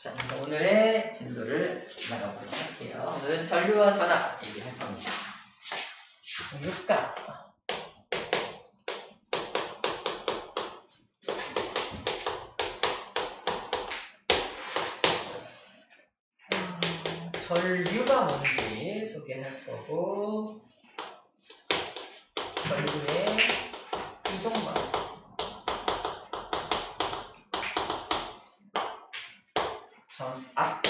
자, 오늘의 진도를 나가보도록 할게요. 오늘은 전류와 전압 얘기할 겁니다. 육각. 전류가 뭔지 소개할 거고, 전류의 이동방, 전압,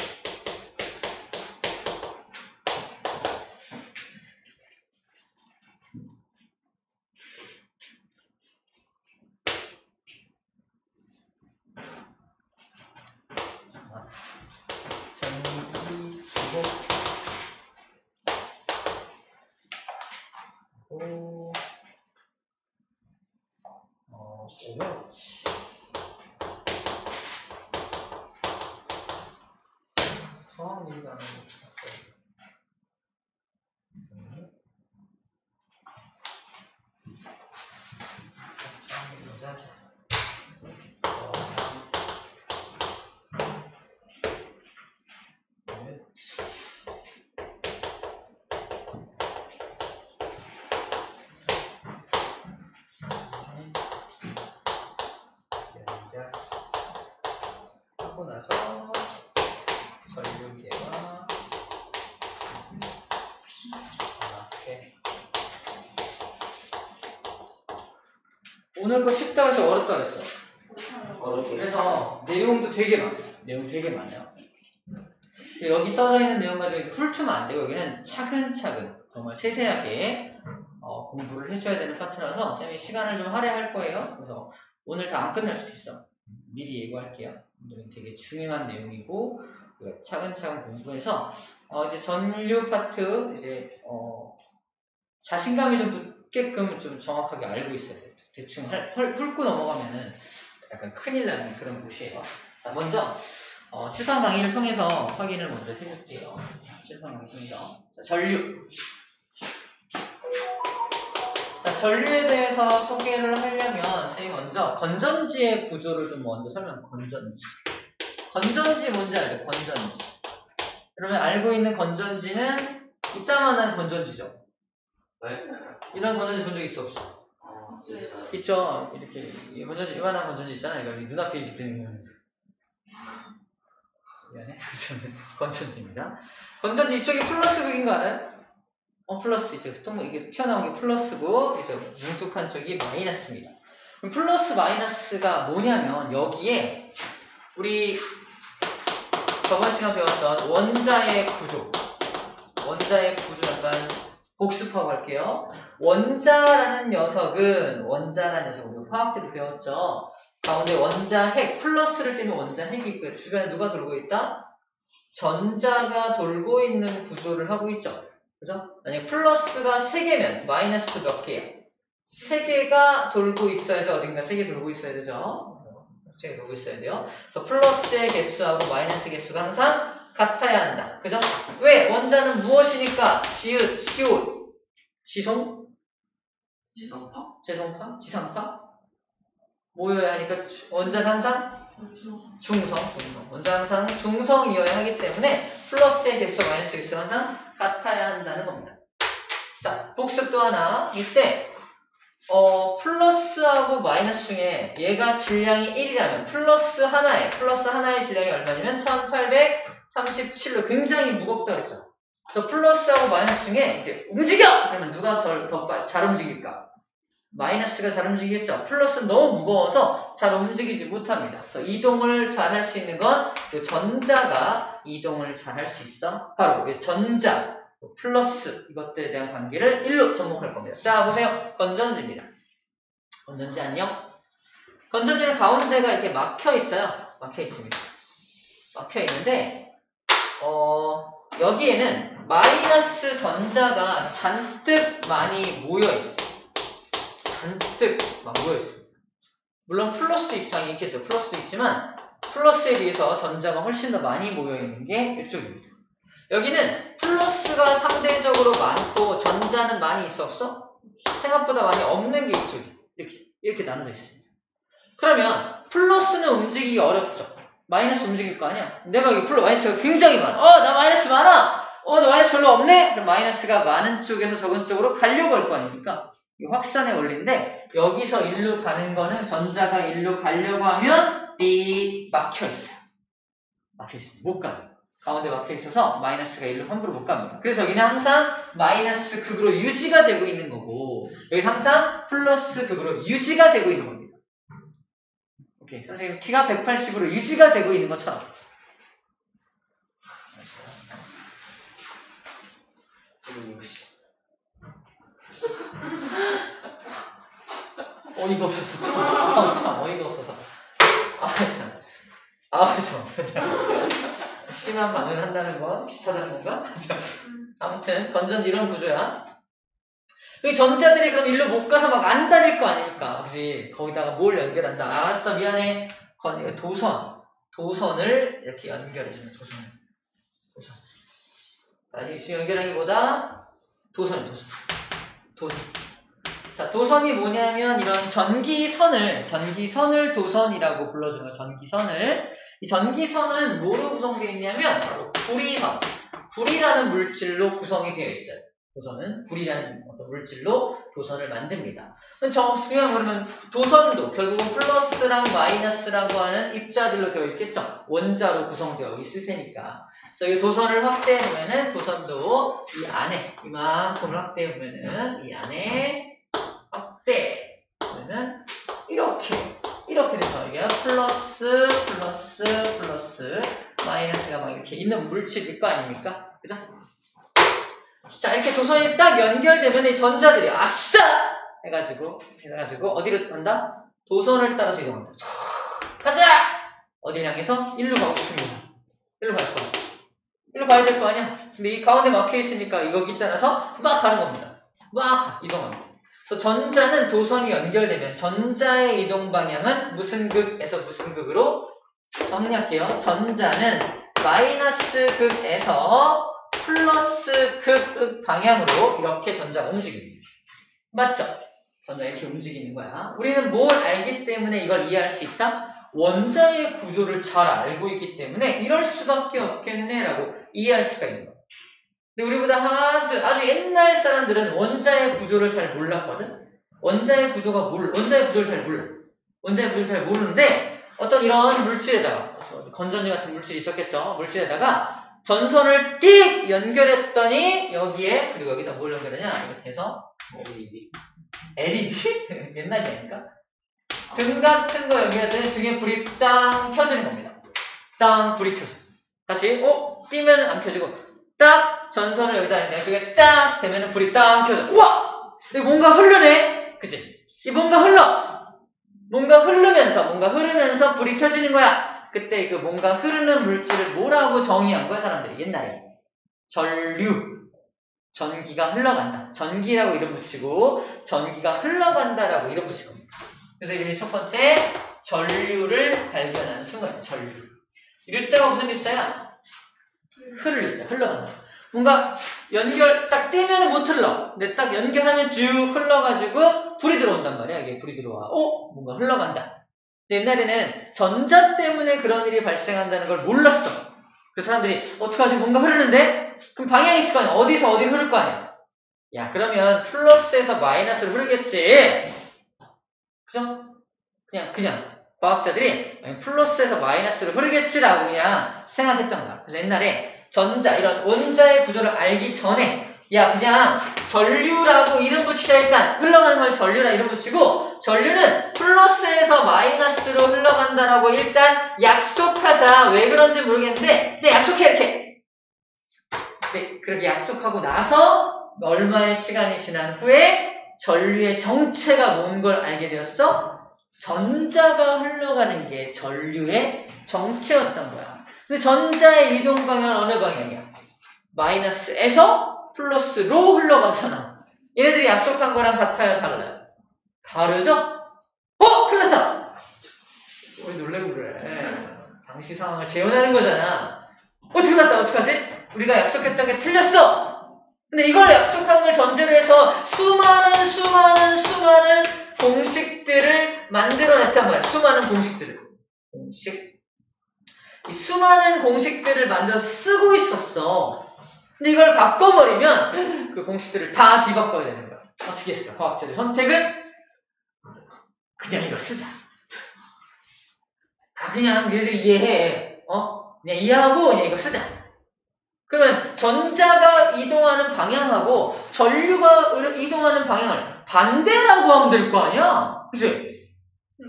전기, 기복, 그리고 오버워치. 성함이가 하고 나서 전류계와 전압계. 오늘 거 쉽다고 해서 어렵다고 했어. 그래서 내용도 되게 많아요. 내용 되게 많아요. 여기 써져 있는 내용 가지고 훑으면 안 되고, 여기는 차근차근 정말 세세하게 공부를 해줘야 되는 파트라서 쌤이 시간을 좀 할애할 거예요. 그래서 오늘 다 안 끝날 수도 있어. 미리 예고할게요. 오늘은 되게 중요한 내용이고 차근차근 공부해서 이제 전류 파트 이제 자신감이 좀 붙게끔 좀 정확하게 알고 있어야 돼요. 대충 훑고 넘어가면은 약간 큰일 나는 그런 곳이에요. 자, 먼저 칠판 강의를 통해서 확인을 먼저 해줄게요. 칠판 강의 통해서. 자, 전류. 자, 전류에 대해서 소개를 하려면 선생님이 먼저 건전지의 구조를 좀 먼저 건전지. 건전지 뭔지 알죠? 건전지. 그러면 알고 있는 건전지는 이따만한 건전지죠? 네. 이런 건전지 본 적 있어 없어? 있죠. 이렇게 이만한 건전지 있잖아요. 이거 눈앞에 이렇게 뜨는 미안해. 건전지입니다. 건전지 이쪽이 플러스 극인 거 알아요? 플러스 이제 이게 튀어나온 게 플러스고 이제 뭉툭한 쪽이 마이너스입니다. 그럼 플러스 마이너스가 뭐냐면 여기에 우리 저번 시간 배웠던 원자의 구조 약간 복습하고 갈게요. 원자라는 녀석은 우리 화학 때도 배웠죠. 가운데 원자 핵 플러스를 띄는 원자 핵이 있고요. 주변에 누가 돌고 있다? 전자가 돌고 있는 구조를 하고 있죠. 그죠? 만약 플러스가 3개면 마이너스도 몇 개야? 3개가 돌고 있어야지 어딘가 3개 돌고 있어야 되죠? 3개 돌고 있어야 돼요. 그래서 플러스의 개수하고 마이너스의 개수가 항상 같아야 한다. 그죠? 왜? 원자는 무엇이니까? 지읒, 시옷, 지송? 지성파? 모여야 하니까 원자는 항상 중성. 원자는 항상 중성이어야 하기 때문에 플러스의 개수와 마이너스의 개수가 항상 같아야 한다는 겁니다. 자, 복습 또 하나. 이때 플러스하고 마이너스 중에 얘가 질량이 1이라면 플러스 하나의 질량이 얼마냐면 1837로 굉장히 무겁다 그랬죠. 그래서 플러스하고 마이너스 중에 이제 움직여! 그러면 누가 더 잘 움직일까? 마이너스가 잘 움직이겠죠. 플러스는 너무 무거워서 잘 움직이지 못합니다. 그래서 이동을 잘 할 수 있는 건 그 전자가 이동을 잘 할 수 있어. 바로 전자, 플러스 이것들에 대한 관계를 1로 접목할 겁니다. 자, 보세요. 건전지입니다. 건전지 안녕? 건전지는 가운데가 이렇게 막혀 있어요. 막혀 있습니다. 막혀 있는데 여기에는 마이너스 전자가 잔뜩 많이 모여 있어요. 잔뜩 막 모여있습니다. 물론 플러스도 당연히 있겠죠. 플러스도 있지만 플러스에 비해서 전자가 훨씬 더 많이 모여있는 게 이쪽입니다. 여기는 플러스가 상대적으로 많고 전자는 많이 있어 없어? 생각보다 많이 없는 게 이쪽이 이렇게 나눠져 있습니다. 그러면 플러스는 움직이기 어렵죠. 마이너스 움직일 거 아니야? 내가 여기 마이너스가 굉장히 많아. 나 마이너스 많아! 나 마이너스 별로 없네? 그럼 마이너스가 많은 쪽에서 적은 쪽으로 가려고 할 거 아닙니까? 이거 확산의 원리인데, 여기서 일로 가는 거는 전자가 일로 가려고 하면, 막혀있어요. 막혀있어요. 못 가요. 가운데 막혀있어서 마이너스가 일로 함부로 못 갑니다. 그래서 여기는 항상 마이너스 극으로 유지가 되고 있는 거고, 여기는 항상 플러스 극으로 유지가 되고 있는 겁니다. 오케이. 선생님, t가 180으로 유지가 되고 있는 것처럼. 어이가 없어서 참 어이가 없어서 참 심한 반응을 한다는 건 비슷하다는 건가? 아무튼 건전지 이런 구조야. 이 전자들이 그럼 일로 못 가서 막 안 다닐 거 아닙니까? 그치? 거기다가 뭘 연결한다? 알았어, 미안해. 도선을 이렇게 연결해주는 도선. 자, 지금 연결하기보다 도선. 자, 도선이 뭐냐면 이런 전기선을 도선이라고 불러주는 거예요. 전기선을. 이 전기선은 뭐로 구성되어 있냐면 바로 구리라는 물질로 구성이 되어 있어요. 도선은 구리라는 어떤 물질로 도선을 만듭니다. 그냥 그러면 도선도 결국은 플러스랑 마이너스라고 하는 입자들로 되어 있겠죠. 원자로 구성되어 있을 테니까. 그래서 이 도선을 확대해 보면은 도선도 이 안에 이만큼 확대해 보면은 이 안에 확대는 이렇게 돼서 이게 플러스 마이너스가 막 이렇게 있는 물질일 거 아닙니까? 그죠? 자, 이렇게 도선이 딱 연결되면 이 전자들이 아싸! 해가지고 어디로 간다? 도선을 따라서 이동한다. 가자! 어디 향해서? 일로 가고 싶습니다. 일로 갈 거야. 일로 가야 될 거 아니야? 근데 이 가운데 막혀 있으니까 여기 따라서 막 가는 겁니다. 막 이동합니다. 그래서 전자는 도선이 연결되면 전자의 이동 방향은 무슨 극에서 무슨 극으로? 정리할게요. 전자는 마이너스 극에서 플러스 극 방향으로 이렇게 전자가 움직입니다. 맞죠? 전자 이렇게 움직이는 거야. 우리는 뭘 알기 때문에 이걸 이해할 수 있다? 원자의 구조를 잘 알고 있기 때문에 이럴 수밖에 없겠네라고 이해할 수가 있는 거야. 근데 우리보다 아주 옛날 사람들은 원자의 구조를 잘 몰랐거든? 원자의 구조를 잘 모르는데 어떤 이런 물질에다가 건전지 같은 물질이 있었겠죠? 물질에다가 전선을 띡 연결했더니 여기에 그리고 여기다 뭘 연결하냐? 이렇게 해서 LED? 옛날이니까 등 같은 거 연결했더니 등에 불이 땅 켜지는 겁니다. 땅 불이 켜져. 다시 띄면 안 켜지고 딱 전선을 여기다 양쪽에 딱 대면 불이 땅 켜져. 우와! 이거 뭔가 흐르네? 그치? 이 뭔가 흐르면서 불이 켜지는 거야. 그때 그 뭔가 흐르는 물질을 뭐라고 정의한 거야, 사람들이 옛날에? 전류. 전기가 흘러간다. 전기라고 이름 붙이고 전기가 흘러간다라고 이름 붙인 겁니다. 그래서 이름이 첫 번째 전류를 발견하는 순간이에요. 전류. 류자가 무슨 류자야? 흐르자. 흘러간다. 뭔가 딱 떼면은 못 흘러. 근데 딱 연결하면 쭉 흘러가지고 불이 들어온단 말이야. 이게 불이 들어와. 뭔가 흘러간다. 근데 옛날에는 전자 때문에 그런 일이 발생한다는 걸 몰랐어. 그 사람들이 어떡하지? 뭔가 흐르는데? 그럼 방향이 있을 거 아니야. 어디서 어디로 흐를 거 아니야. 야, 그러면 플러스에서 마이너스로 흐르겠지. 그죠? 그냥 과학자들이 플러스에서 마이너스로 흐르겠지라고 그냥 생각했던 거야. 그래서 옛날에 이런 원자의 구조를 알기 전에 야, 그냥 전류라고 이름 붙이자. 일단 흘러가는 걸 전류라 이름 붙이고 전류는 플러스에서 마이너스로 흘러간다라고 일단 약속하자. 왜 그런지 모르겠는데 근데 약속해 이렇게. 네, 그렇게 약속하고 나서 얼마의 시간이 지난 후에 전류의 정체가 뭔 걸 알게 되었어? 전자가 흘러가는 게 전류의 정체였던 거야. 근데 전자의 이동 방향은 어느 방향이야? 마이너스에서 플러스로 흘러가잖아. 얘네들이 약속한 거랑 같아요? 달라요? 다르죠? 큰일 났다! 왜 놀래고 그래? 당시 상황을 재현하는 거잖아. 큰일 났다. 어떡하지? 우리가 약속했던 게 틀렸어! 근데 이걸 약속한 걸 전제로 해서 수많은 공식들을 만들어냈단 말이야. 수많은 공식들을. 이 수많은 공식들을 만들어서 쓰고 있었어. 근데 이걸 바꿔버리면 그 공식들을 다 뒤바꿔야 되는 거야. 어떻게 했을까? 과학자의 선택은 그냥 이거 쓰자. 그냥 너희들이 이해해. 그냥 이해하고 그냥 이거 쓰자. 그러면 전자가 이동하는 방향하고 전류가 이동하는 방향을 반대라고 하면 될 거 아니야? 그치?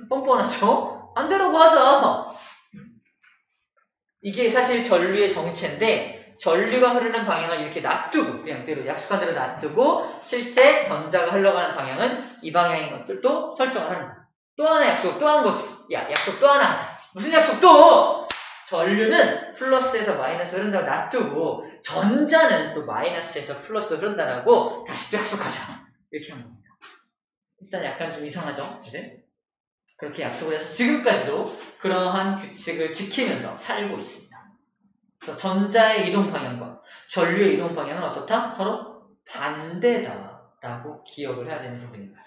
뻔뻔하죠? 반대라고 하자. 이게 사실 전류의 정체인데 전류가 흐르는 방향을 이렇게 놔두고 그냥 대로 약속한 대로 놔두고 실제 전자가 흘러가는 방향은 이 방향인 것들도 설정을 하는 거야. 또 하나 약속 또 한 거지. 야, 약속 또 하나 하자. 무슨 약속 또? 전류는 플러스에서 마이너스 흐른다고 놔두고 전자는 또 마이너스에서 플러스 흐른다라고 다시 또 약속하자. 이렇게 하는 겁니다. 일단 약간 좀 이상하죠? 그치? 그렇게 약속을 해서 지금까지도 그러한 규칙을 지키면서 살고 있습니다. 그래서 전자의 이동 방향과 전류의 이동 방향은 어떻다? 서로 반대다라고 기억을 해야 되는 부분입니다.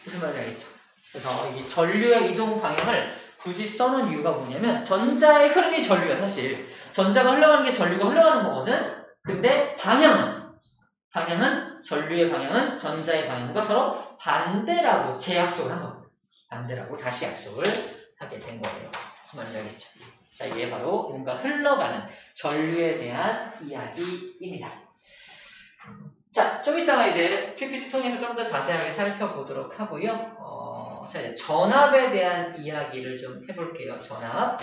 무슨 말인지 알겠죠? 그래서 이 전류의 이동 방향을 굳이 써놓은 이유가 뭐냐면 전자의 흐름이 전류야 사실. 전자가 흘러가는 게 전류가 흘러가는 거거든. 근데 방향은 전류의 방향은 전자의 방향과 서로 반대라고 재약속을 한 겁니다. 반대라고 다시 약속을 하게 된 거예요. 무슨 말인지 알겠죠? 자, 이게 바로 뭔가 흘러가는 전류에 대한 이야기입니다. 자, 좀 이따가 이제 PPT 통해서 좀 더 자세하게 살펴보도록 하고요. 자, 이제 전압에 대한 이야기를 좀 해볼게요. 전압.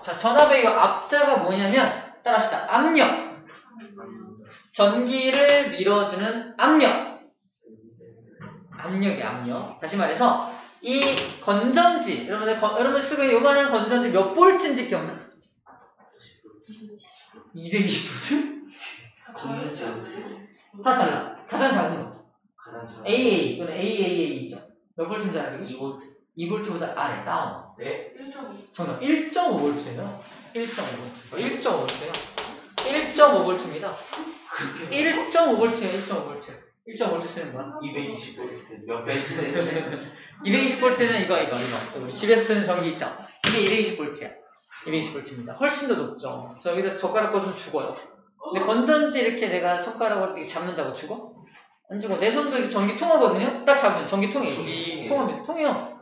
자, 전압의 이 앞자가 뭐냐면, 따라합시다. 압력. 전기를 밀어주는 압력. 압력이 압력. 다시 말해서, 이 건전지, 여러분 쓰고 있는 요만한 건전지 몇 볼트인지 기억나? 220볼트? 다 달라. 가장 작은 거. AA 또는 AAA이죠. 몇 볼트인지 알아요? 2V. 2볼트보다 아래, 다운. 네. 1.5. 정답 1.5V예요. 1.5V. 1.5V예요. 1.5V입니다. 1.5V예요. 1.5V. 1.5V 쓰는 거야? 220V. 몇 배지 되지? 220V는 이거. 우리 집에서 쓰는 전기 있죠? 이게 220V야. 220V입니다. 훨씬 더 높죠. 그래서 여기다 젓가락 꽂으면 죽어요. 근데 건전지 이렇게 내가 손가락으로 이렇게 잡는다고 죽어? 안 죽어. 내 손도 이렇게 전기 통하거든요? 딱 잡으면 전기 통해. 통해요.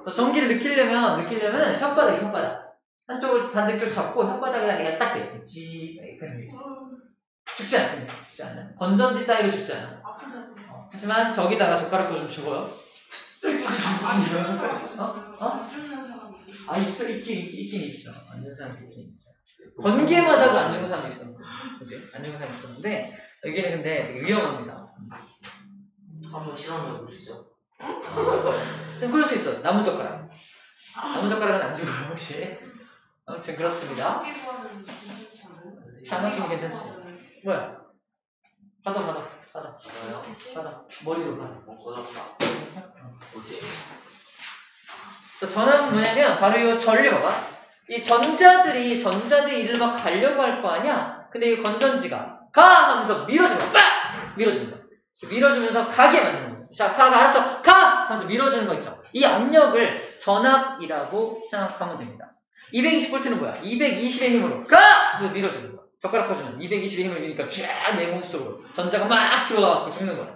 그래서 전기를 느끼려면 혓바닥. 한쪽을 반대쪽 잡고 혓바닥에다 내가 딱 대. 그런 게 있어. 죽지 않습니다. 죽지 않아요. 건전지 따위로 죽지 않아요. 하지만 저기다가 젓가락 꽂으면 죽어요. 안 죽는 사람 있었어요. 어? 안 죽는 사람 있었어요. 있긴 있죠. 안 죽는 사람 있긴 있어요. 번개 맞아도 안 죽는 사람도 있었는데. 그지? 안 죽는 사람이 있었는데, 여기는 근데 되게 위험합니다. 한번 실험해 보시죠. 쌤, 그럴 수 있어. 나무젓가락은 안 죽어요, 혹시. 아무튼 그렇습니다. 장난기는 괜찮지? 뭐야? 받아. 저요? 머리로 받아. 꺼졌다. 뭐지? 전압은 뭐냐면 바로 이 전류 봐봐. 이 전자들이 이를 막 가려고 할 거 아니야. 근데 이 건전지가 가 하면서 밀어주는 거야. 빡! 밀어주는 거야. 밀어주면서 가게 만드는 거야. 자, 가가 알았어. 가! 하면서 밀어주는 거 있죠. 이 압력을 전압이라고 생각하면 됩니다. 220V는 뭐야? 220의 힘으로 가! 하면서 밀어주는 거야. 젓가락 펴주면 220의 힘을 미니까 쫙 내 몸속으로 전자가 막 들어가고 죽는 거야.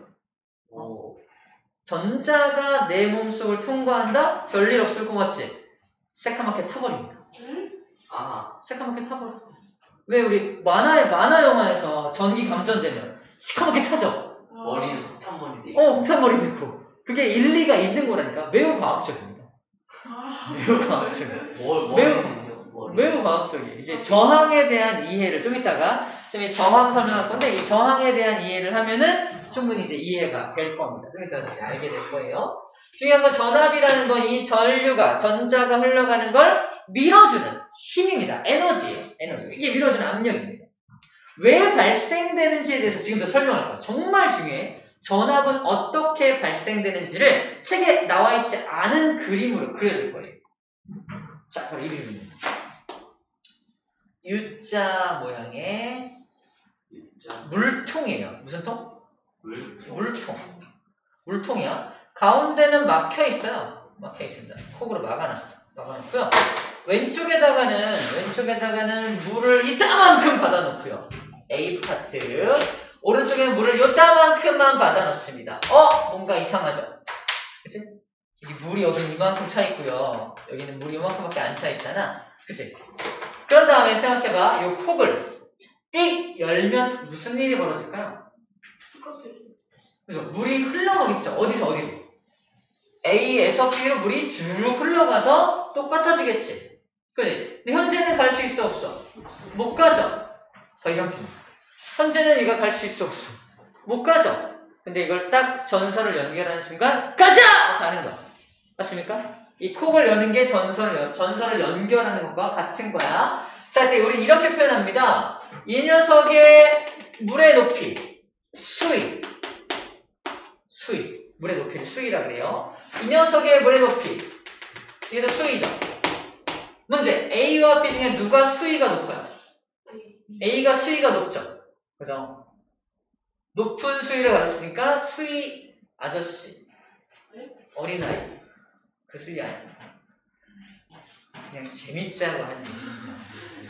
전자가 내 몸속을 통과한다? 별일 없을 것 같지? 새까맣게 타버립니다. 새까맣게 타버려. 왜 우리 만화 영화에서 전기 감전되면 시커멓게 타죠? 머리는 폭탄머리 돼. 폭탄머리 되고. 그게 일리가 있는 거라니까. 매우 과학적입니다. 매우 과학적이에요. 매우 과학적이에요. 이제 저항에 대한 이해를 좀 이따가 이 저항 설명할 건데 이 저항에 대한 이해를 하면은 충분히 이제 이해가 될 겁니다. 좀 이따가 이제 알게 될 거예요. 중요한 건 전압이라는 건 이 전자가 흘러가는 걸 밀어주는 힘입니다. 에너지예요. 이게 밀어주는 압력입니다. 왜 발생되는지에 대해서 지금 더 설명할 거예요. 정말 중요해. 전압은 어떻게 발생되는지를 책에 나와 있지 않은 그림으로 그려줄 거예요. 자, 바로 이 그림입니다. U자 모양의 입장. 물통이에요. 무슨 통? 물. 물통. 물통이야. 가운데는 막혀 있어요. 막혀 있습니다. 콕으로 막아놨어. 막아놓고요. 왼쪽에다가는 물을 이따만큼 받아놓고요. A 파트. 오른쪽에는 물을 요따만큼만 받아놓습니다. 뭔가 이상하죠? 그치? 이 물이 여기 이만큼 차 있고요. 여기는 물이 이만큼밖에 안 차 있잖아. 그치? 그런 다음에 생각해봐. 이 콕을 띡 열면 무슨 일이 벌어질까요? 똑같아요. 그죠? 물이 흘러가겠죠. 어디서 어디로? A에서 B로 물이 쭉 흘러가서 똑같아지겠지. 그지? 근데 현재는 갈 수 있어 없어? 못 가죠. 이 상태입니다. 현재는 이거 갈 수 있어 없어? 못 가죠. 근데 이걸 딱 전선을 연결하는 순간 가자! 가는 거야. 맞습니까? 이 콕을 여는 게 전선을 연결하는 것과 같은 거야. 자, 우리 이렇게 표현합니다. 이 녀석의 물의 높이, 수위. 물의 높이를 수위라 그래요. 이 녀석의 물의 높이. 이게 수위죠. 문제. A와 B 중에 누가 수위가 높아요? A가 수위가 높죠. 그죠? 높은 수위를 가졌으니까 수위 아저씨. 어린아이. 그 수위 아니야. 그냥 재밌자고 하는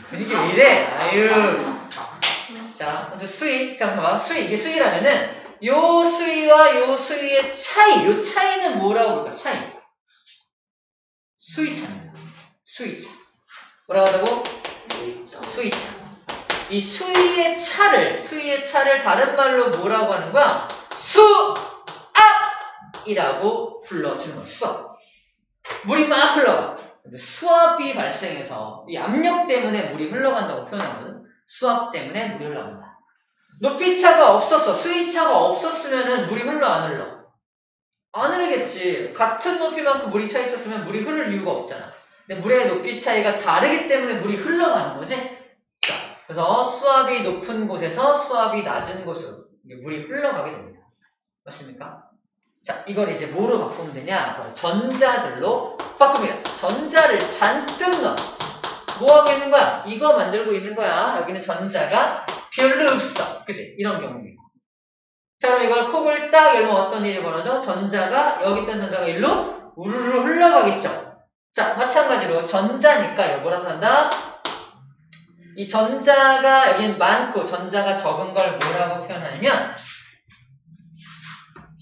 분위기 왜 이래? 아유. 자, 먼저 수위. 잠깐만. 수위. 이게 수위라면은 요 수위와 요 수위의 차이. 요 차이는 뭐라고 볼까? 차이. 수위차입니다. 수위차. 뭐라고 한다고? 수위차. 이 수위의 차를 다른 말로 뭐라고 하는 거야? 수압이라고 불러주는 거야. 수압. 물이 막 흘러가. 근데 수압이 발생해서 이 압력 때문에 물이 흘러간다고 표현하거든. 수압 때문에 물이 흘러간다. 높이차가 없었어. 수위차가 없었으면은 물이 흘러 안 흘러? 안 흐르겠지. 같은 높이만큼 물이 차 있었으면 물이 흐를 이유가 없잖아. 근데 물의 높이 차이가 다르기 때문에 물이 흘러가는 거지. 자, 그래서 수압이 높은 곳에서 수압이 낮은 곳으로 물이 흘러가게 됩니다. 맞습니까? 자, 이걸 이제 뭐로 바꾸면 되냐? 전자들로 바꿉니다. 전자를 잔뜩 넣어. 뭐 하고 있는 거야? 이거 만들고 있는 거야. 여기는 전자가 별로 없어. 그치? 이런 경우입니다. 자, 그럼 이걸 콕을 딱 열면 어떤 일이 벌어져? 여기 있던 전자가 일로 우르르 흘러가겠죠. 자, 마찬가지로 전자니까 이거 뭐라고 한다? 이 전자가 여긴 많고 전자가 적은 걸 뭐라고 표현하냐면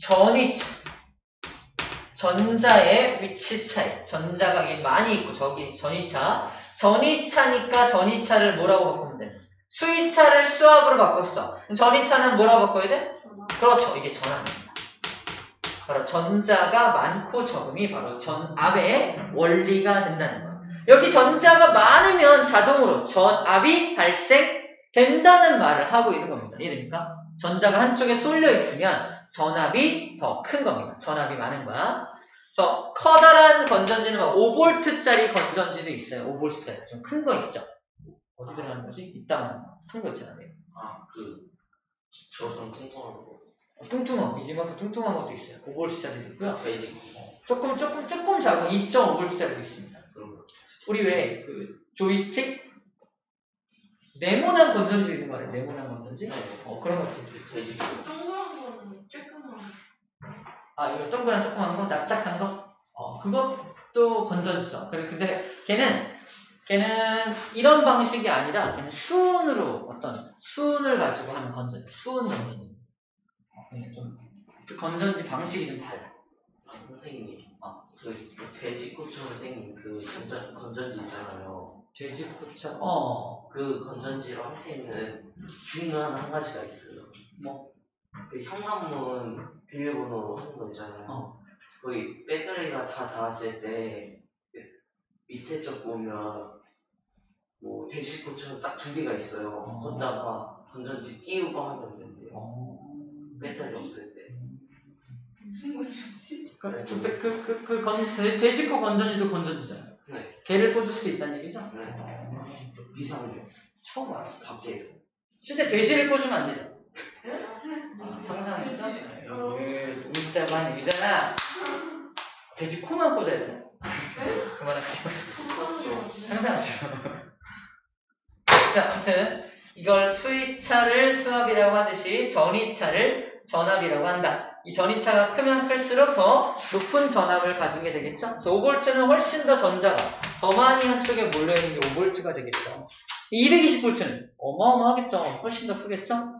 전위차. 전자의 위치 차이. 전자가 여기 많이 있고 저기 전위차. 전위차니까 전위차를 뭐라고 바꾸면 돼? 수위차를 수압으로 바꿨어. 전위차는 뭐라고 바꿔야 돼? 그렇죠. 이게 전압입니다. 바로 전자가 많고 적음이 바로 전압의 원리가 된다는 거예요. 여기 전자가 많으면 자동으로 전압이 발생된다는 말을 하고 있는 겁니다. 이해됩니까? 전자가 한쪽에 쏠려 있으면 전압이 더 큰 겁니다. 전압이 많은 거야. 그래서 커다란 건전지는 막 5V짜리 건전지도 있어요. 5V짜리. 좀 큰 거 있죠? 어디 들어가는 거지? 이따만 큰 거 있잖아요. 저선 뚱뚱한 거. 뚱뚱한 거. 이지만큼 뚱뚱한 것도 있어요. 5V짜리도 있고요. 돼지. 조금 작은 2.5V짜리도 있습니다. 그런 거. 우리 왜 그 조이스틱? 네모난 건전지 있는 거 알아요? 네모난 건전지? 네. 그런 것도 있고. 돼지. 동그란 거는 쬐끄만. 이거 동그란 조그만 거? 납작한 거? 그것도 건전지죠. 근데 걔는 이런 방식이 아니라 걔는 수은으로 수은을 가지고 하는 건전지. 수은 건전지. 그 건전지 방식이 좀 달라. 선생님. 그 돼지코처럼 생긴 그 건전지 있잖아요. 돼지코처럼. 그 건전지로 할 수 있는 기능 한 가지가 있어요. 뭐? 그 현관문 비밀번호로 하는 거 있잖아요. 거기 배터리가 다 닿았을 때 밑에 쪽 보면 뭐 돼지코처럼 딱 두 개가 있어요. 거기다가 건전지 끼우고 하면 된대요. 배터리 없을 때. 무슨 말이지? 돼지코 건전지도 건전지잖아요. 네. 걔를 꽂을 수도 있다는 얘기죠? 네. 비상용. 처음 알았어. 밖에서. 실제 돼지를 꽂으면 안 되죠? 상상했어? 문자만 얘기잖아. 돼지 코만 꽂아야 돼. 그만할게요. 상상하죠. 자, 아무튼 이걸 수위차를 수압이라고 하듯이 전위차를 전압이라고 한다. 이 전위차가 크면 클수록 더 높은 전압을 가지게 되겠죠. 그래서 5V는 훨씬 더 전자가 더 많이 한쪽에 몰려있는 게 5V가 되겠죠. 220V는 어마어마하겠죠. 훨씬 더 크겠죠.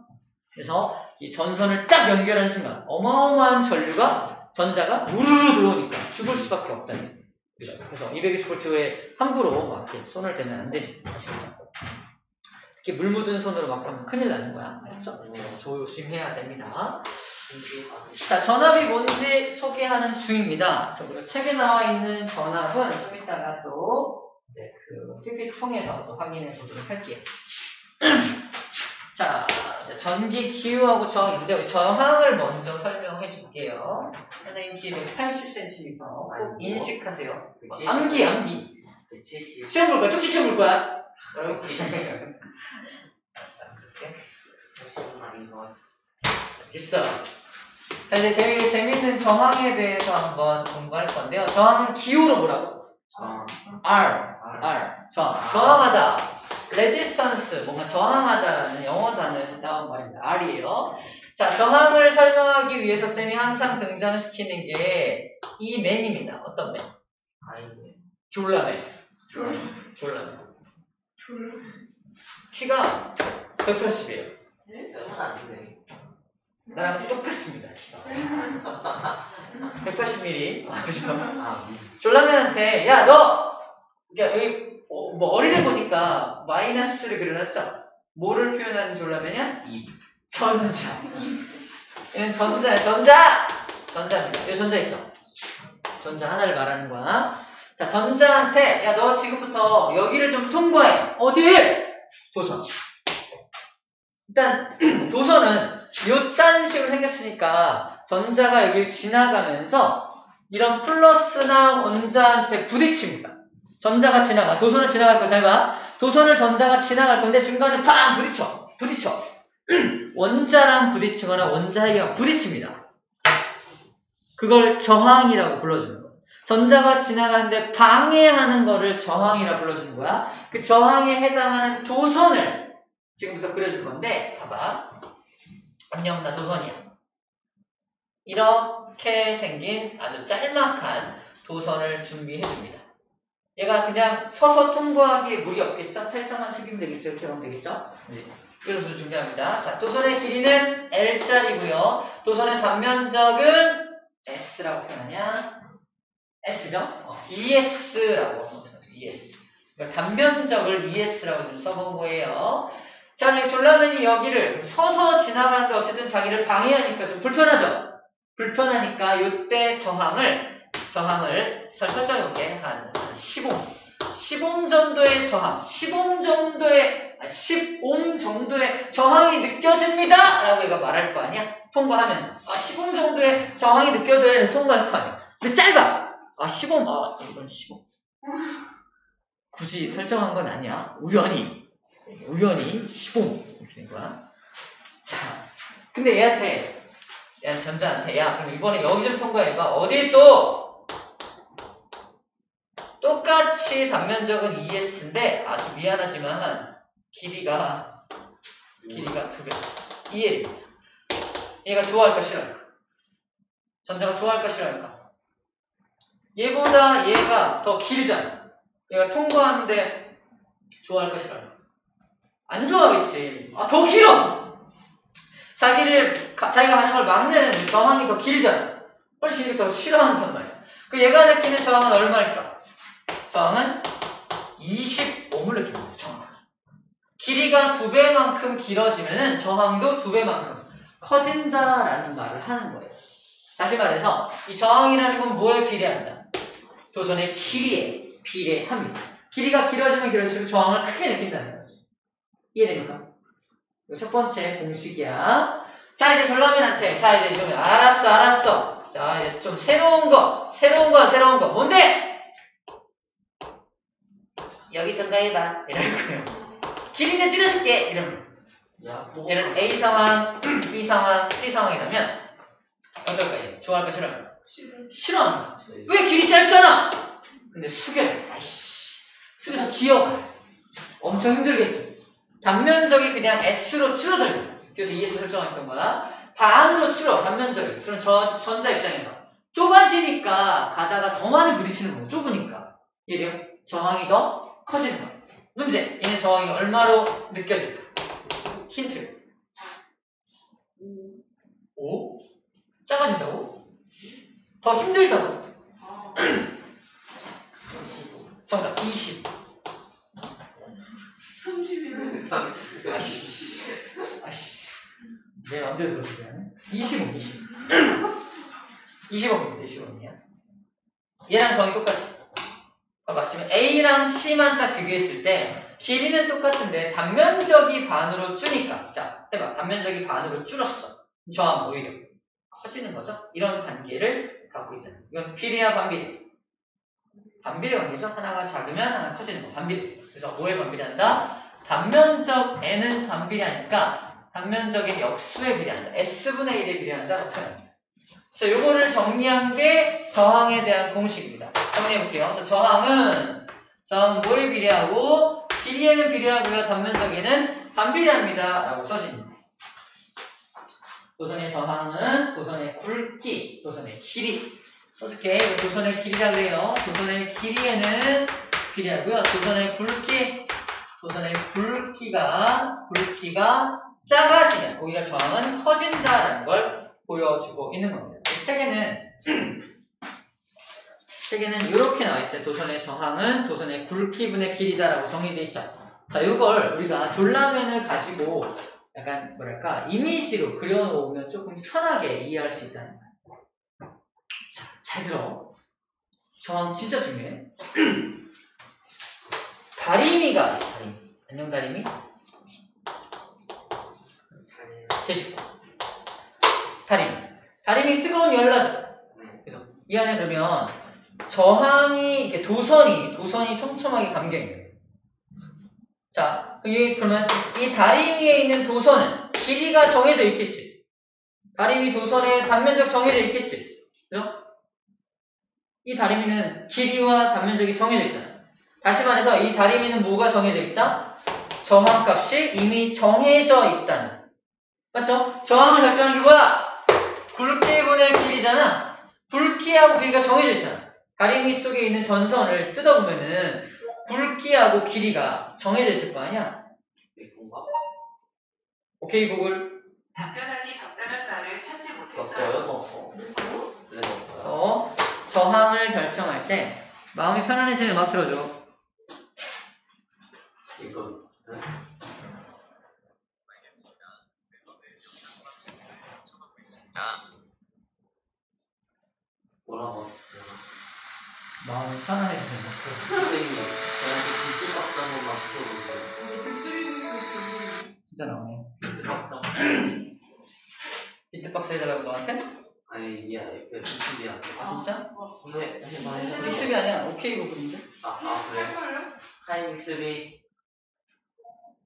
그래서 이 전선을 딱 연결하는 순간 어마어마한 전류가 전자가 우르르 들어오니까 죽을 수밖에 없다는. 그래서 220V에 함부로 막 이렇게 손을 대면 안 됩니다. 아시겠죠? 특히 물 묻은 손으로 막 하면 큰일 나는 거야. 알았죠? 조심해야 됩니다. 자, 전압이 뭔지 소개하는 중입니다. 그래서 우리가 책에 나와 있는 전압은 좀 이따가 또 이제 그 PPT 통해서 또 확인해 보도록 할게요. 자, 전기 기후하고 저항인데 우리 저항을 먼저 설명해 줄게요. 선생님 키는 80cm 꼭 인식하세요. 암기. 170. 시험 볼 거야. 쪽지 시험 볼 거야. 이렇게. 있어. 자, 이제 되게 재밌는 저항에 대해서 한번 공부할 건데요. 저항은 기호로 뭐라고? R. 저항하다. resistance, 뭔가 저항하다는 영어 단어에서 나온 말입니다. R이에요. 자, 저항을 설명하기 위해서 쌤이 항상 등장시키는 게 이 맨입니다. 어떤 맨? 졸라맨. 키가 180이에요. 쌤은 아니네. 나랑 똑같습니다. 키가. 180mm. 졸라맨한테 야 너 여기 뭐 어린애 보니까 마이너스를 그려놨죠? 뭐를 표현하는 졸라맨이야? 전자. 얘는 전자야. 전자입니다. 여기 전자 있죠? 전자 하나를 말하는 거야. 자, 전자한테 야 너 지금부터 여기를 좀 통과해. 어딜? 도선. 일단 도선은 요딴 식으로 생겼으니까 전자가 여기를 지나가면서 이런 플러스나 원자한테 부딪힙니다. 전자가 지나가. 도선을 지나갈 거 잘 봐. 도선을 전자가 지나갈 건데 중간에 팡 부딪혀. 원자랑 부딪히거나 원자에게 부딪힙니다. 그걸 저항이라고 불러주는 거야. 전자가 지나가는데 방해하는 거를 저항이라고 불러주는 거야. 그 저항에 해당하는 도선을 지금부터 그려줄 건데 봐봐. 안녕, 나 도선이야. 이렇게 생긴 아주 짤막한 도선을 준비해줍니다. 얘가 그냥 서서 통과하기에 무리 없겠죠? 살짝만 숙이면 되겠죠? 이렇게 하면 되겠죠? 네. 그래서 준비합니다. 자, 도선의 길이는 L자리고요. 도선의 단면적은 S라고 표현하냐? S죠? ES라고 ES. 그러니까 단면적을 ES라고 지금 써본 거예요. 자, 졸라맨이 여기를 서서 지나가는데 어쨌든 자기를 방해하니까 좀 불편하죠? 불편하니까 이때 저항을 설정해볼게. 한 10옴 정도의 저항, 10옴 정도의 저항이 느껴집니다! 라고 얘가 말할 거 아니야? 통과하면서. 10옴 정도의 저항이 느껴져야 통과할 거 아니야? 근데 짧아! 10옴, 이건 10옴. 굳이 설정한 건 아니야. 우연히 10옴. 이렇게 된 거야. 자, 근데 얘한테, 전자한테, 야, 그럼 이번에 여기 좀 통과해봐. 어디 또? 똑같이 단면적은 ES인데 아주 미안하지만 길이가 2배. EL입니다. 얘가 좋아할까 싫어할까? 전자가 좋아할까 싫어할까? 얘보다 얘가 더 길잖아. 얘가 통과하는데 좋아할까 싫어할까? 안 좋아하겠지. 더 길어! 자기가 하는 걸 막는 저항이 더 길잖아. 훨씬 더 싫어한단 말이야. 그 얘가 느끼는 저항은 얼마일까? 저항은 20옴을 느낍니다. 저항은. 길이가 2배만큼 길어지면은 저항도 2배만큼 커진다라는 말을 하는 거예요. 다시 말해서 이 저항이라는 건 뭐에 비례한다? 도선의 길이에 비례합니다. 길이가 길어지면 길어질수록 저항을 크게 느낀다는 거지. 이해됩니까? 이거 첫 번째 공식이야. 자, 이제 졸라맨한테 이제 좀 알았어. 자, 이제 좀 새로운 거. 뭔데? 여기 통과해봐. 이럴 거예요. 길이는 줄여줄게. 이러면. 얘는 A 상황, B 상황, C 상황이라면 어떨까요? 좋아할까 싫어할까? 싫어한다. 왜 길이 짧잖아? 근데 숙여서 기어가. 엄청 힘들겠죠. 단면적이 그냥 S로 줄어들고 그래서 ES 설정했던 거야. 반으로 줄어 단면적이. 그럼 전자 입장에서 좁아지니까 가다가 더 많이 부딪히는 거예요. 좁으니까. 이래요. 저항이 더 커지는 거예요. 문제. 얘네 저항이 얼마로 느껴질까? 힌트. 5? 작아진다고? 더 힘들다고? 정답 20. 30이면 30. 아씨. 내 맘대로 들었어요. 25. 25입니다. 얘랑 저항이 똑같지. 봐봐. 지금 A랑 C만 딱 비교했을 때 길이는 똑같은데 단면적이 반으로 줄니까. 자, 해봐. 단면적이 반으로 줄었어. 저항 오히려 커지는 거죠. 이런 관계를 갖고 있다. 이건 비례야 반비례? 반비례 관계죠. 하나가 작으면 하나가 커지는 거. 반비례. 그래서 5에 반비례한다. 단면적 N은 반비례하니까 단면적의 역수에 비례한다. S분의 1에 비례한다라고 표현합니다. 자, 요거를 정리한 게 저항에 대한 공식입니다. 정리해볼게요. 자, 저항은 뭐에 비례하고 길이에는 비례하고요. 단면적에는 반비례합니다. 라고 써집니다. 도선의 저항은 도선의 굵기, 도선의 길이. 써줄게. 도선의 길이라고 해요. 도선의 길이에는 비례하고요. 도선의 굵기가 작아지면 오히려 저항은 커진다라는 걸 보여주고 있는 겁니다. 이 책에는 이렇게 나와 있어요. 도선의 저항은 도선의 굵기분의 길이다라고 정리되어 있죠. 자, 이걸 우리가 졸라맨을 가지고 약간 뭐랄까 이미지로 그려놓으면 조금 편하게 이해할 수 있다는 거야. 자, 잘 들어. 저항 진짜 중요해. 다리미가 있어. 다리미. 안녕 다리미. 돼지고. 다리미 뜨거운 열 나죠. 그래서 이 안에 그러면 저항이 이렇게 도선이 촘촘하게 감겨있는. 자, 그러면 이 다리 위에 있는 도선은 길이가 정해져 있겠지. 다리 위 도선의 단면적 정해져 있겠지. 그죠? 이 다리미는 길이와 단면적이 정해져 있잖아. 다시 말해서 이 다리미는 뭐가 정해져 있다? 저항값이 이미 정해져 있다는. 맞죠? 저항을 결정하는 게 뭐야? 굵기분의 길이잖아. 굵기하고 길이가 정해져 있잖아. 다리미 속에 있는 전선을 뜯어보면은 굵기하고 길이가 정해져 있을 거 아니야? 오케이 구글. 답변하기 적당한 말을 찾지 못했어요. 그래서 저항을 결정할 때 마음이 편안해지는 음악 틀어줘. 이거 뭐라고? 마음이 편안해지는 음악 틀어줘. 선생님, 저한테 비트박스 한 번만 시켜보세요. 진짜 나오네. 비트박스 한 번. 비트박스 해달라고 너한테? 아니, 미안해. 비트비한테. 아 진짜? 왜? 해봐요. 믹스비 아니야? 오케이 구글인데? 그래? 할걸요? 하이 믹스비.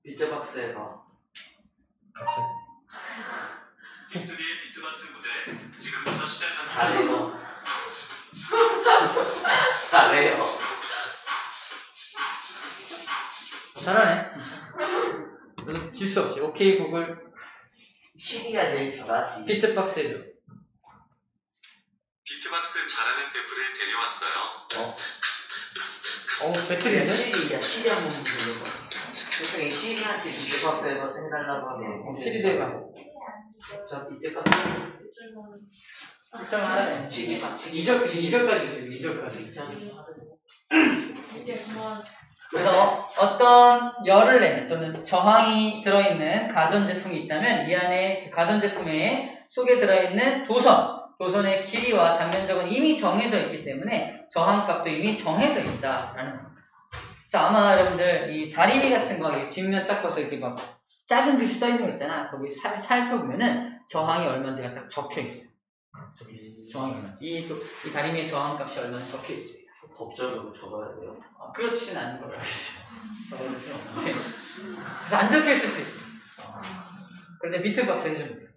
비트박스 해봐. 갑자기. 믹스비의 비트박스 무대 지금부터 시작합니다. 잘해요. 잘해요. 잘하네. 너도 질 수 없지. 오케이 구글. 시기가 제일 잘하지. 비트박스 해줘. 비트박스 잘하는 베프를 데려왔어요. 배틀이네? 시리 한 번만 불러봐. 선생님, 시리한테 비트박스 해달라고 하면. 시리즈 해봐. 저 비트박스. 입장하네. 시기 2절까지 주세요. 2절까지. 이게 그만. 그래서 어떤 열을 내는 또는 저항이 들어있는 가전제품이 있다면 이 안에 가전제품의 속에 들어있는 도선의 길이와 단면적은 이미 정해져 있기 때문에 저항값도 이미 정해져 있다라는 겁니다. 그래서 아마 여러분들 이 다리미 같은 거 뒷면 딱 봐서 이렇게 막 작은 글씨 써있는 거 있잖아. 거기 살펴보면은 저항이 얼마인지가 딱 적혀 있어요. 적혀 있어요. 저항이 얼마인지. 이 다리미의 저항값이 얼마인지 적혀 있습니다. 법적으로 적어야 돼요. 그렇지는 않은 걸로 알고 있어요. 적어볼 필요 없는데. 그래서 안 적혀 있을 수 있어요. 그런데 비트박스 해주면 돼요.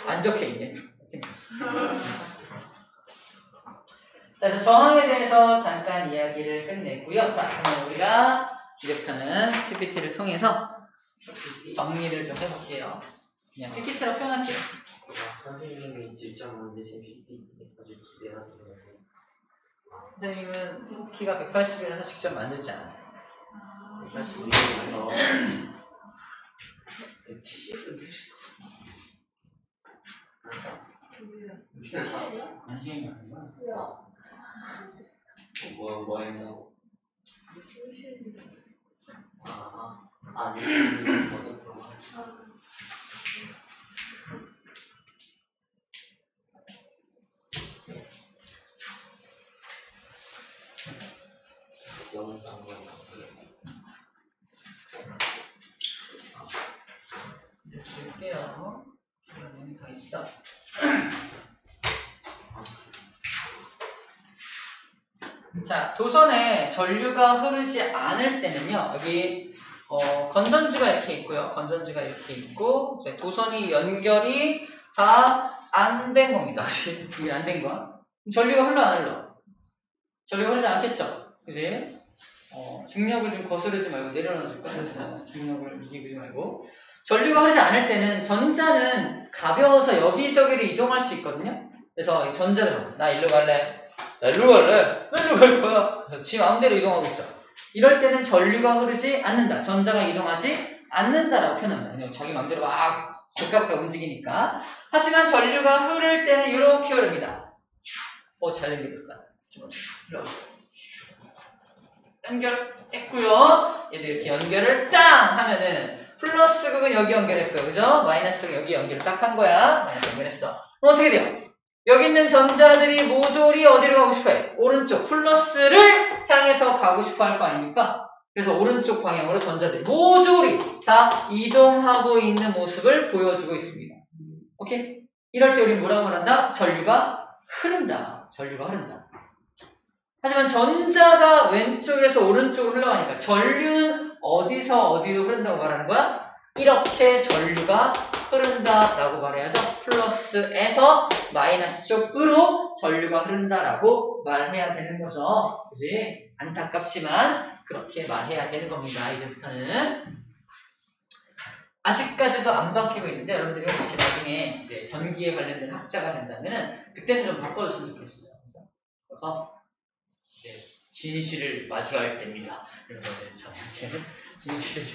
안 적혀 있네. 자, 그래서 저항에 대해서 잠깐 이야기를 끝냈고요. 자, 그러면 우리가 이제부터는 PPT를 통해서 정리를 좀 해볼게요. 그냥 PPT로 표현할게요. 선생님이 직접 만드신 PPT까지 기대가 되는데 선생님은 키가 180이라서 직접 만들지 않아요. 180이면 170은 안심이 많은 거야. 뭐 했냐고. 아니, 저는 그런 거 하지. 영상을 줄게요. 그러면 다 있어. 자, 도선에 전류가 흐르지 않을 때는요, 여기 건전지가 이렇게 있고요. 건전지가 이렇게 있고, 이제 도선이 연결이 다 안 된 겁니다. 이게 안 된 거야. 전류가 흘러 안 흘러? 전류가 흐르지 않겠죠? 그지? 중력을 좀 거스르지 말고 내려놔 줄 거야. 중력을 이기지 말고. 전류가 흐르지 않을 때는 전자는 가벼워서 여기저기로 이동할 수 있거든요. 그래서 전자를 나 일로 갈래. 나 일로 갈래. 나 일로 갈 거야. 지 마음대로 이동하고 있죠. 이럴 때는 전류가 흐르지 않는다. 전자가 이동하지 않는다라고 표현합니다. 그냥 자기 마음대로 막 적극하게 움직이니까. 하지만 전류가 흐를 때는 이렇게 흐릅니다. 잘 연결됐다. 연결했고요. 얘도 이렇게 연결을 땅 하면은 플러스 극은 여기 연결했고요. 그죠? 마이너스 극은 여기 연결을 딱 한 거야. 마이너스 연결했어. 그럼 어떻게 돼요? 여기 있는 전자들이 모조리 어디로 가고 싶어요? 오른쪽 플러스를 향해서 가고 싶어 할 거 아닙니까? 그래서 오른쪽 방향으로 전자들이 모조리 다 이동하고 있는 모습을 보여주고 있습니다. 오케이? 이럴 때 우리는 뭐라고 말한다? 전류가 흐른다. 전류가 흐른다. 하지만 전자가 왼쪽에서 오른쪽으로 흘러가니까 전류는 어디서 어디로 흐른다고 말하는 거야? 이렇게 전류가 흐른다라고 말해야죠. 플러스에서 마이너스 쪽으로 전류가 흐른다라고 말해야 되는 거죠. 그지? 안타깝지만 그렇게 말해야 되는 겁니다. 이제부터는. 아직까지도 안 바뀌고 있는데 여러분들이 혹시 나중에 이제 전기에 관련된 학자가 된다면은 그때는 좀 바꿔줬으면 좋겠어요. 그래서 이제 진실을 마주할 때입니다. 이러면서 이제 진실을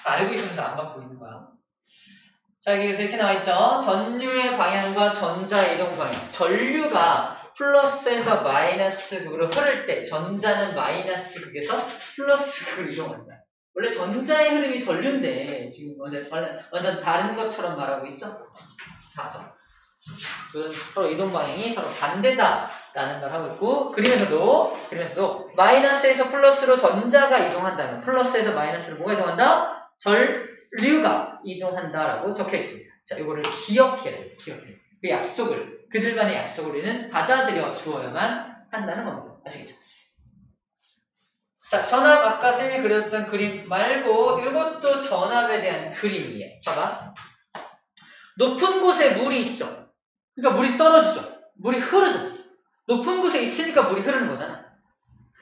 알고 있으면서 안 바꾸고 있는 거야. 자, 여기서 이렇게 나와있죠. 전류의 방향과 전자 이동 방향. 전류가 플러스에서 마이너스 극으로 흐를 때 전자는 마이너스 극에서 플러스 극으로 이동한다. 원래 전자의 흐름이 전류인데 지금 완전 다른 것처럼 말하고 있죠. 4점. 서로 이동 방향이 서로 반대다라는 걸 하고 있고, 그림에서도 마이너스에서 플러스로 전자가 이동한다면 플러스에서 마이너스로 뭐가 이동한다? 전류가 이동한다라고 적혀 있습니다. 자, 이거를 기억해야 돼요. 그 약속을, 그들만의 약속을 우리는 받아들여 주어야만 한다는 겁니다. 아시겠죠? 자, 전압 아까 쌤이 그렸던 그림 말고 이것도 전압에 대한 그림이에요. 봐봐. 높은 곳에 물이 있죠. 그러니까 물이 떨어지죠. 물이 흐르죠. 높은 곳에 있으니까 물이 흐르는 거잖아.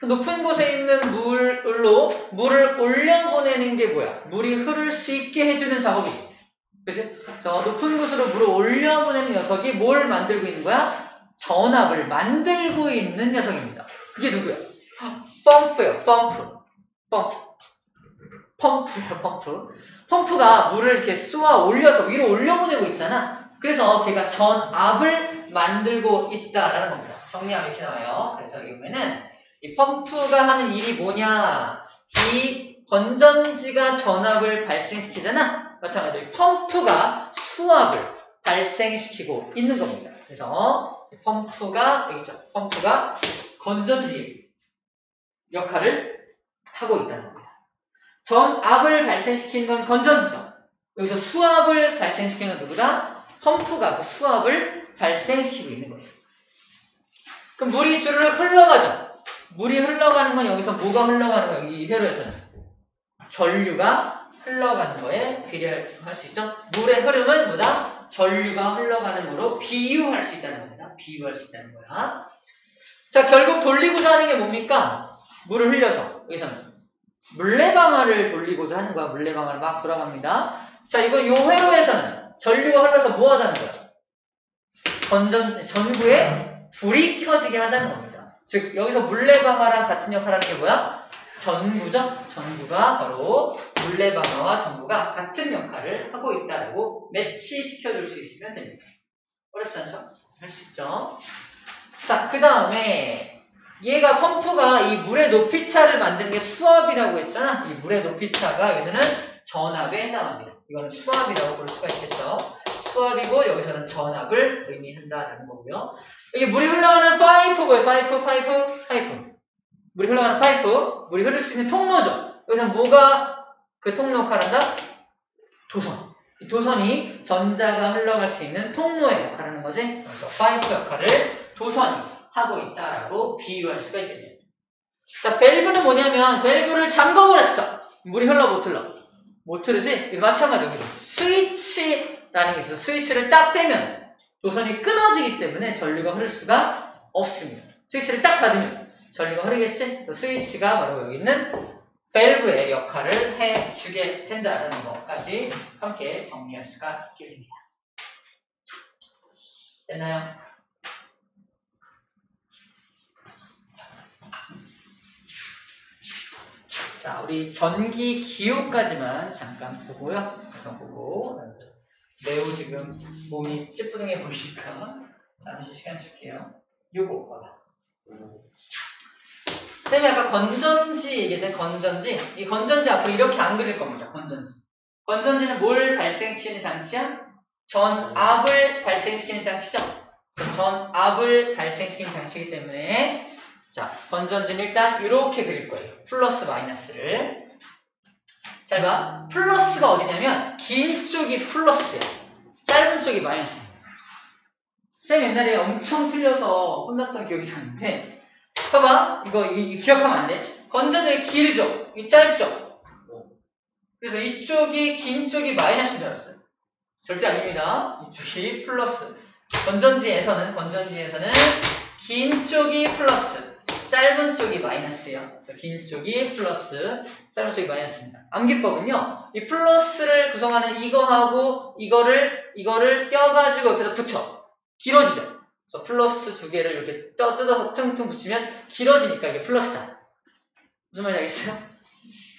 높은 곳에 있는 물로 물을 올려보내는 게 뭐야? 물이 흐를 수 있게 해주는 작업이지. 그치? 그래서 높은 곳으로 물을 올려보내는 녀석이 뭘 만들고 있는 거야? 전압을 만들고 있는 녀석입니다. 그게 누구야? 펌프예요. 펌프예요. 펌프가 물을 이렇게 쏘아 올려서 위로 올려보내고 있잖아. 그래서 걔가 전압을 만들고 있다라는 겁니다. 정리하면 이렇게 나와요. 그래서 여기 보면은 이 펌프가 하는 일이 뭐냐? 이 건전지가 전압을 발생시키잖아. 마찬가지로 펌프가 수압을 발생시키고 있는 겁니다. 그래서 펌프가 여기 있죠. 펌프가 건전지 역할을 하고 있다는 겁니다. 전압을 발생시키는 건 건전지죠. 여기서 수압을 발생시키는 건 누구다? 펌프가 그 수압을 발생시키고 있는 거예요. 그럼 물이 주르륵 흘러가죠. 물이 흘러가는 건 여기서 뭐가 흘러가는 거예요? 이 회로에서는 전류가 흘러가는 거에 비례할 수 있죠. 물의 흐름은 뭐다? 전류가 흘러가는 거로 비유할 수 있다는 겁니다. 비유할 수 있다는 거야. 자, 결국 돌리고자 하는 게 뭡니까? 물을 흘려서 여기서는 물레방아를 돌리고자 하는 거야. 물레방아를 막 돌아갑니다. 자, 이거 요 회로에서는 전류가 흘러서 뭐 하자는 거야? 전구에 불이 켜지게 하자는 겁니다. 즉, 여기서 물레방아랑 같은 역할을 하는 게 뭐야? 전구죠? 전구가 바로 물레방아와 전구가 같은 역할을 하고 있다라고 매치시켜줄 수 있으면 됩니다. 어렵지 않죠? 할 수 있죠? 자, 그 다음에 얘가 펌프가 이 물의 높이차를 만드는 게 수압이라고 했잖아. 이 물의 높이차가 여기서는 전압에 해당합니다. 이거는 수압이라고 볼 수가 있겠죠. 수압이고 여기서는 전압을 의미한다라는 거고요. 여기 물이 흘러가는 파이프 뭐예요? 파이프. 물이 흘러가는 파이프, 물이 흐를 수 있는 통로죠. 여기서 뭐가 그 통로 역할을 한다? 도선. 이 도선이 전자가 흘러갈 수 있는 통로의 역할을 하는 거지. 그래서 파이프 역할을 도선이 하고 있다라고 비유할 수가 있겠네요. 자, 밸브는 뭐냐면 밸브를 잠궈버렸어. 물이 흘러 못 흘러? 못 흐르지? 마찬가지 여기도 스위치라는 게 있어서 스위치를 딱 떼면 도선이 끊어지기 때문에 전류가 흐를 수가 없습니다. 스위치를 딱 닫으면 전류가 흐르겠지? 그래서 스위치가 바로 여기 있는 밸브의 역할을 해주게 된다는 것까지 함께 정리할 수가 있게 됩니다. 됐나요? 자, 우리 전기 기호까지만 잠깐 보고요. 잠깐 보고 매우 지금 몸이 찌뿌둥해 보이니까 잠시 시간 줄게요. 요거 봐봐. 쌤이 아까 건전지 얘기했어요. 건전지. 이 건전지 앞으로 이렇게 안 그릴 겁니다. 건전지. 건전지는 뭘 발생시키는 장치야? 전압을 발생시키는 장치죠. 그래서 전압을 발생시키는 장치이기 때문에 자, 건전지는 일단 이렇게 그릴 거예요. 플러스 마이너스를. 잘 봐. 플러스가 어디냐면 긴 쪽이 플러스야. 짧은 쪽이 마이너스입니다. 쌤 옛날에 엄청 틀려서 혼났던 기억이 나는데 봐봐. 이거 기억하면 안 돼. 건전지가 길죠. 이 짧죠. 그래서 이쪽이 긴 쪽이 마이너스인 줄 알았어요. 절대 아닙니다. 이쪽이 플러스. 건전지에서는 긴 쪽이 플러스, 짧은 쪽이 마이너스예요. 그래서 긴 쪽이 플러스, 짧은 쪽이 마이너스입니다. 암기법은요. 이 플러스를 구성하는 이거하고 이거를 떼어가지고 옆에다 붙여. 길어지죠. 그래서 플러스 두 개를 이렇게 뜯어서 퉁퉁 붙이면 길어지니까 이게 플러스다. 무슨 말인지 알겠어요?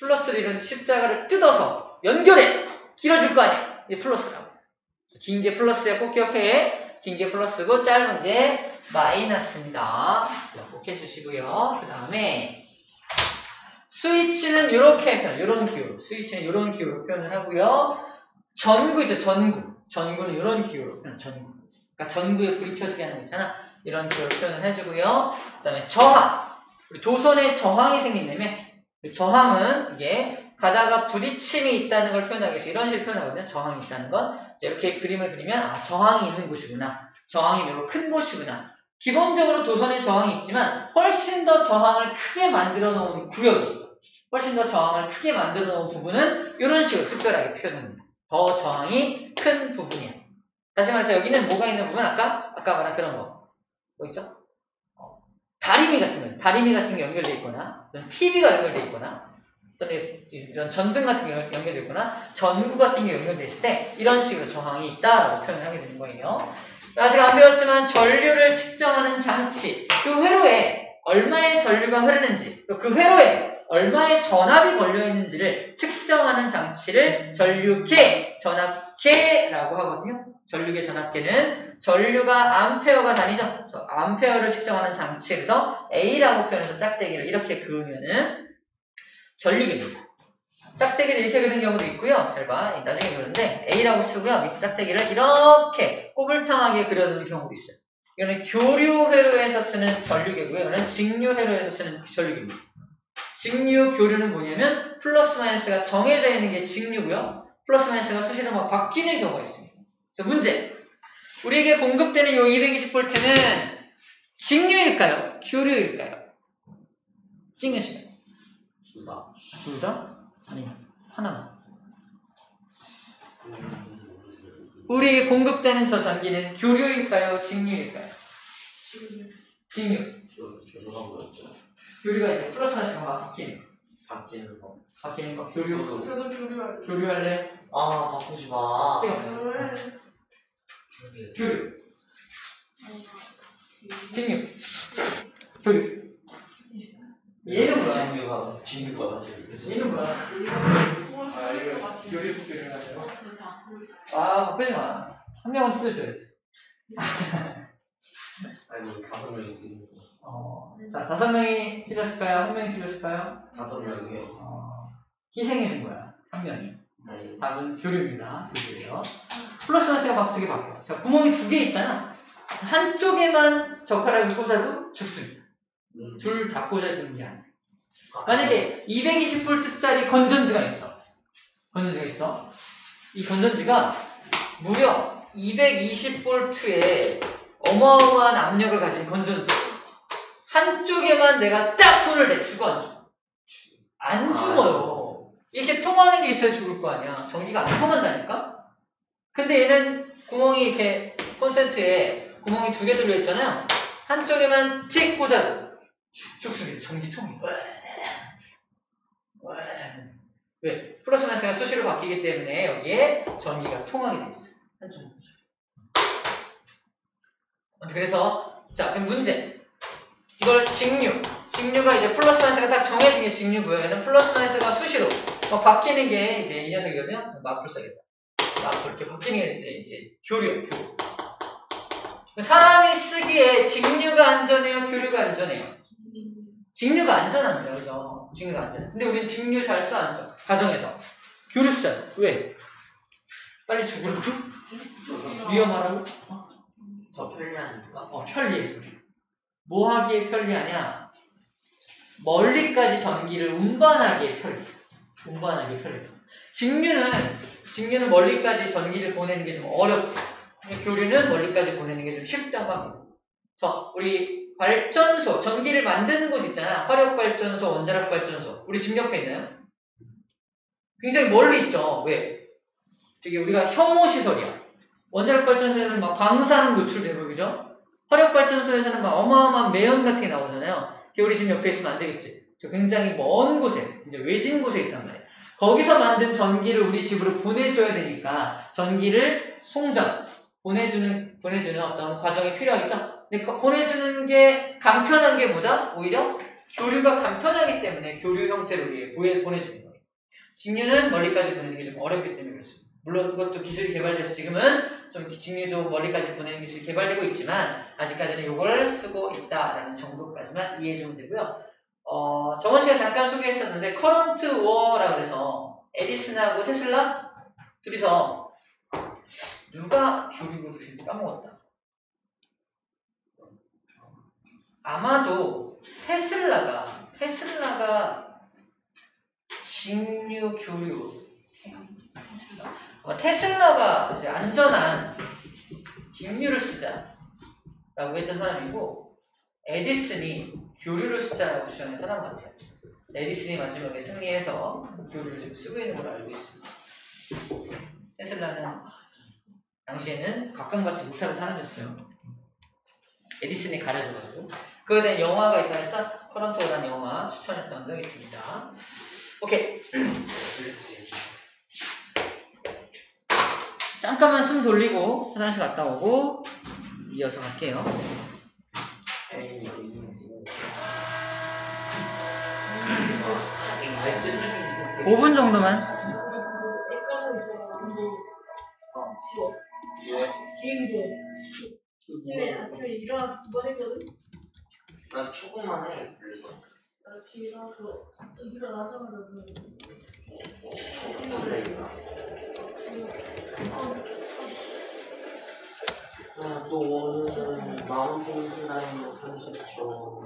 플러스를 이런 십자가를 뜯어서 연결해. 길어질 거 아니야. 이게 플러스라고. 긴 게 플러스야. 꼭 기억해. 긴 게 플러스고 짧은 게 마이너스입니다. 꼭 해주시고요. 그 다음에 스위치는 이렇게 이런 기호로. 스위치는 이런 기호로 표현을 하고요. 전구죠. 전구는 이런 기호로 표현. 전구. 그러니까 전구에 불이 켜지게 하는 거 있잖아. 이런 기호로 표현을 해주고요. 그 다음에 저항. 우리 도선에 저항이 생긴다면 그 저항은 이게 가다가 부딪힘이 있다는 걸 표현하기 위해서 이런 식으로 표현하거든요. 저항이 있다는 건 이렇게 그림을 그리면 아, 저항이 있는 곳이구나. 저항이 매우 큰 곳이구나. 기본적으로 도선에 저항이 있지만 훨씬 더 저항을 크게 만들어 놓은 구역이 있어. 훨씬 더 저항을 크게 만들어 놓은 부분은 이런 식으로 특별하게 표현합니다. 더 저항이 큰 부분이야. 다시 말해서 여기는 뭐가 있는 부분? 아까 말한 그런 거. 뭐 있죠? 다리미 같은 게 연결되어 있거나, TV가 연결되어 있거나, 이런 전등 같은 게 연결되어 있거나, 전구 같은 게 연결되어 있을 때, 이런 식으로 저항이 있다라고 표현을 하게 되는 거예요. 아직 안 배웠지만, 전류를 측정하는 장치, 그 회로에 얼마의 전류가 흐르는지, 그 회로에 얼마의 전압이 걸려있는지를 측정하는 장치를 전류계, 전압계라고 하거든요. 전류계, 전압계는 전류가 암페어가 다니죠. 그래서 암페어를 측정하는 장치, 그래서 A라고 표현해서 짝대기를 이렇게 그으면은 전류계입니다. 짝대기를 이렇게 그리는 경우도 있고요. 잘 봐. 나중에 그러는데 A라고 쓰고요. 밑에 짝대기를 이렇게 꼬불탕하게 그려주는 경우도 있어요. 이거는 교류 회로에서 쓰는 전류계고요. 이거는 직류 회로에서 쓰는 전류계입니다. 직류 교류는 뭐냐면 플러스 마이너스가 정해져 있는 게 직류고요. 플러스 마이너스가 수시로 막 바뀌는 경우가 있습니다. 그래서 문제. 우리에게 공급되는 이 220V는 직류일까요? 교류일까요? 찍으시면. 둘 다? 아니요. 하나만. 우리에게 공급되는 저 전기는 교류일까요? 직류일까요? 직류. 교류가 이제 플러스 마이너스가 막 바뀌는. 바뀌는 거. 바뀌는 거 교류. 저도 교류할. 교류할래? 아, 바꾸지 마. 찍어. 교류할. 교류. 직류. 교류. 얘는 뭐야? 진규가 맞아요. 얘는 뭐야? 아, 이거 교류를 하죠. 아, 바꾸지 마. 한 명은 뜯어줘야지. 아니, 5명이 있는 거. 자, 5명이 틀렸을까요? 한 명이 틀렸을까요? 5명이요. 희생해준 거야. 한 명이. 아니, 답은 교류입니다. 교류예요. 플러스 마이너스가 갑자기 바뀌어. 자, 구멍이 2개 있잖아. 한쪽에만 젓가락을 꽂아도 죽습니다. 둘 다 꽂아주는 게 아니야. 만약에 220V짜리 건전지가 있어. 이 건전지가 무려 220V의 어마어마한 압력을 가진 건전지. 한쪽에만 내가 딱 손을 내. 죽어, 안 죽어? 안 죽어요. 이렇게 통하는 게 있어야 죽을 거 아니야. 전기가 안 통한다니까? 근데 얘는 구멍이 이렇게 콘센트에 구멍이 2개 뚫려 있잖아요. 한쪽에만 틱 꽂아도 죽습니다. 전기통이. 왜? 플러스 마이너스가 수시로 바뀌기 때문에 여기에 전기가 통하게 돼 있어요. 한쪽 꽂아. 그래서 자, 그럼 문제. 이걸 직류가 이제 플러스 마이너스가 딱 정해진 게 직류고요. 얘는 플러스 마이너스가 수시로 바뀌는 게 이제 이 녀석이거든요. 마플 써야겠다. 마플 이렇게 바뀌는 게 이제 교류예요. 교류. 사람이 쓰기에 직류가 안전해요? 교류가 안전해요? 직류가 안전합니다. 그죠? 직류가 안전해. 근데 우린 직류 잘 써, 안 써? 가정에서. 교류 쓰잖아. 왜? 빨리 죽으라고? 위험하라고? 더 편리하니까. 편리해서. 뭐 하기에 편리하냐? 멀리까지 전기를 운반하기에 편리. 직류는 멀리까지 전기를 보내는 게 좀 어렵고, 교류는 멀리까지 보내는 게 좀 쉽다고 합니다. 그래서 우리 발전소, 전기를 만드는 곳 있잖아. 화력발전소, 원자력발전소. 우리 집 옆에 있나요? 굉장히 멀리 있죠. 왜? 되게 우리가 혐오시설이야. 원자력발전소에는 막 광산은 노출되고, 그죠? 화력발전소에서는 막 어마어마한 매연 같은 게 나오잖아요. 우리 집 옆에 있으면 안 되겠지. 굉장히 먼 곳에, 이제 외진 곳에 있단 말이에요. 거기서 만든 전기를 우리 집으로 보내줘야 되니까 전기를 보내주는 어떤 과정이 필요하겠죠? 근데 보내주는 게 간편한 게 뭐다? 오히려 교류가 간편하기 때문에 교류 형태로 보내주는 거예요. 직류는 멀리까지 보내는 게 좀 어렵기 때문에 그렇습니다. 물론 그것도 기술이 개발돼서 지금은 좀 직류도 멀리까지 보내는 기술이 개발되고 있지만 아직까지는 이걸 쓰고 있다라는 정도까지만 이해해주면 되고요. 저번 시간에 잠깐 소개했었는데 커런트 워라고 해서 에디슨하고 테슬라 둘이서 누가 교류 도시인지 까먹었다. 아마도 테슬라가 직류 교류 테슬라가 이제 안전한 직류를 쓰자라고 했던 사람이고 에디슨이 교류를 쓰자라고 주장한 사람 같아요. 에디슨이 마지막에 승리해서 교류를 지금 쓰고 있는 걸로 알고 있습니다. 테슬라는 당시에는 각광받지 못하는 사람이었어요. 에디슨이 가려줘가지고 그거에 대한 영화가 있다 해서 커런트라는 영화 추천했던 적이 있습니다. 오케이. 잠깐만 숨 돌리고 화장실 갔다 오고 이어서 갈게요. 5분 정도만. 지워. 비행도. 아침에 일어나서 2번 했거든? 난 초보만 해. 그래서. 나 지금 일어나자마자 또 오늘은 마운틴 클라이머 30초.